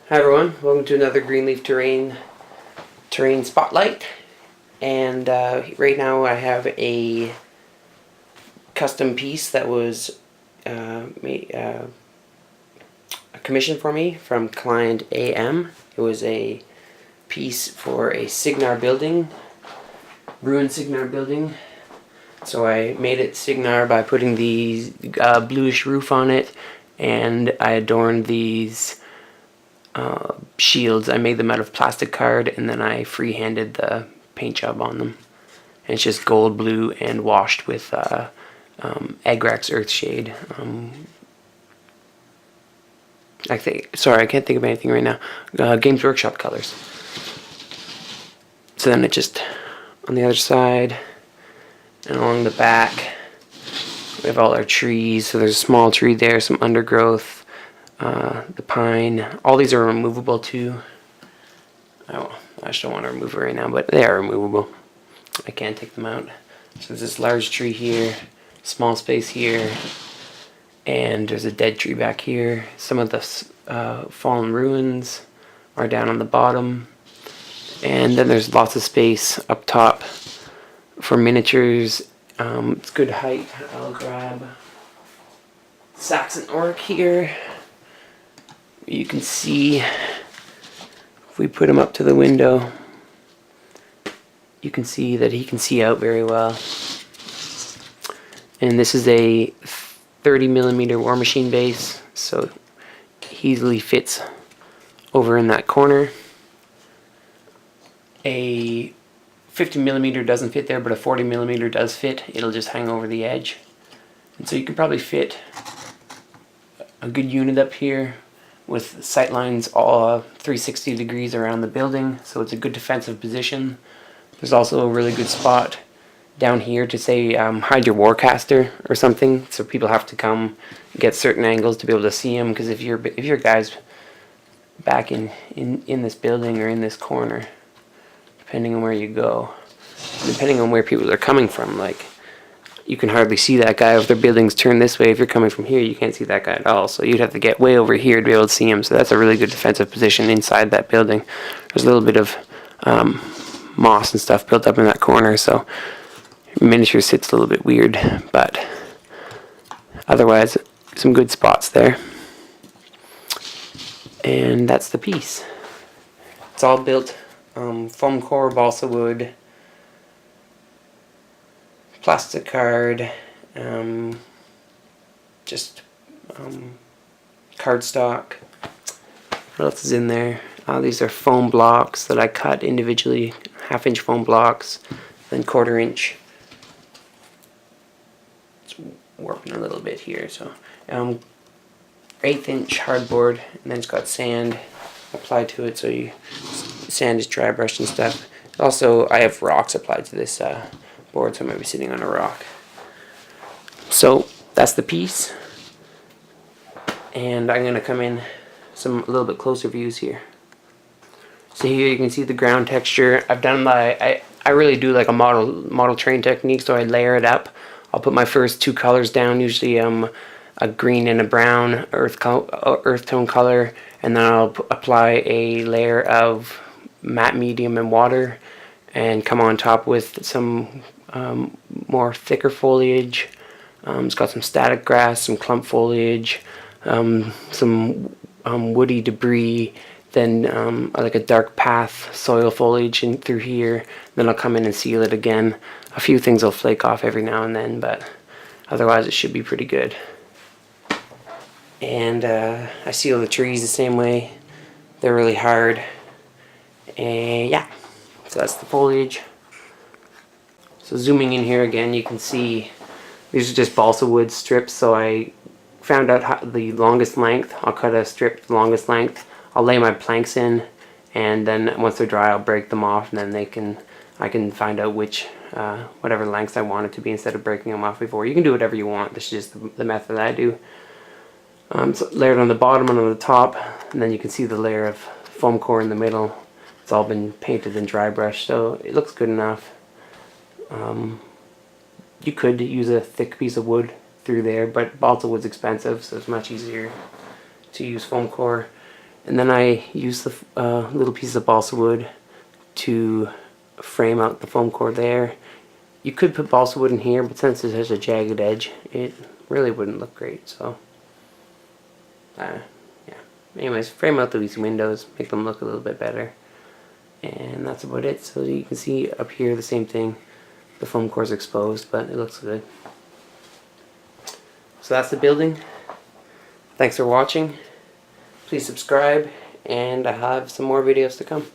Hi everyone, welcome to another Greenleaf Terrain Spotlight. And right now I have a custom piece that was a commission for me from client AM. It was a piece for a Cygnar building, ruined Cygnar building. So I made it Cygnar by putting the bluish roof on it, and I adorned these shields. I made them out of plastic card, and then I freehanded the paint job on them. And it's just gold, blue, and washed with Agrax Earthshade. I can't think of anything right now. Games Workshop colors. So then it just, on the other side and along the back, we have all our trees. So there's a small tree there, some undergrowth, the pine. All these are removable too. Oh, I just don't want to remove it right now, but they are removable. I can't take them out. So there's this large tree here, small space here, and there's a dead tree back here. Some of the fallen ruins are down on the bottom, and then there's lots of space up top for miniatures. It's good height. I'll grab Saxon Orc here. You can see, if we put him up to the window, you can see that he can see out very well. And this is a 30mm War Machine base, so he easily fits over in that corner. A 50mm doesn't fit there, but a 40mm does fit. It'll just hang over the edge. And so you can probably fit a good unit up here with sight lines all 360 degrees around the building, so it's a good defensive position. There's also a really good spot down here to say hide your Warcaster or something, so people have to come get certain angles to be able to see him, because if your guy's back in this building or in this corner, depending on where you go, depending on where people are coming from, like, you can hardly see that guy if their building's turned this way. If you're coming from here, you can't see that guy at all. So you'd have to get way over here to be able to see him. So that's a really good defensive position inside that building. There's a little bit of moss and stuff built up in that corner, so miniature sits a little bit weird, but otherwise some good spots there. And that's the piece. It's all built foam core, balsa wood, plastic card, just cardstock. What else is in there? These are foam blocks that I cut individually, 1/2-inch foam blocks, then 1/4-inch. It's warping a little bit here, so 1/8-inch hardboard, and then it's got sand applied to it, so sand is dry brushed and stuff. Also, I have rocks applied to this board, so I might be sitting on a rock. So that's the piece, and I'm going to come in a little bit closer views here. So here you can see the ground texture. I've done I really do like a model train technique, so I layer it up. I'll put my first 2 colors down, usually a green and a brown earth tone color, and then I'll apply a layer of matte medium and water, and come on top with some more thicker foliage. It's got some static grass, some clump foliage, some woody debris, then like a dark path soil foliage in through here. Then I'll come in and seal it again. A few things will flake off every now and then, but otherwise it should be pretty good. And I seal the trees the same way. They're really hard. And yeah, so that's the foliage. So zooming in here again, you can see these are just balsa wood strips. So I found out the longest length. I'll cut a strip the longest length. I'll lay my planks in, and then once they're dry, I'll break them off, and then I can find out which whatever lengths I want it to be instead of breaking them off before. You can do whatever you want. This is just the method I do. So layered on the bottom and on the top, and then you can see the layer of foam core in the middle. It's all been painted and dry brushed, so it looks good enough. You could use a thick piece of wood through there, but balsa wood's expensive, so it's much easier to use foam core. And then I use the little piece of balsa wood to frame out the foam core there. You could put balsa wood in here, but since it has a jagged edge, it really wouldn't look great. So, yeah. Anyways, frame out these windows, make them look a little bit better. And that's about it. So you can see up here the same thing. The foam core is exposed, but it looks good. So that's the building. Thanks for watching. Please subscribe, and I have some more videos to come.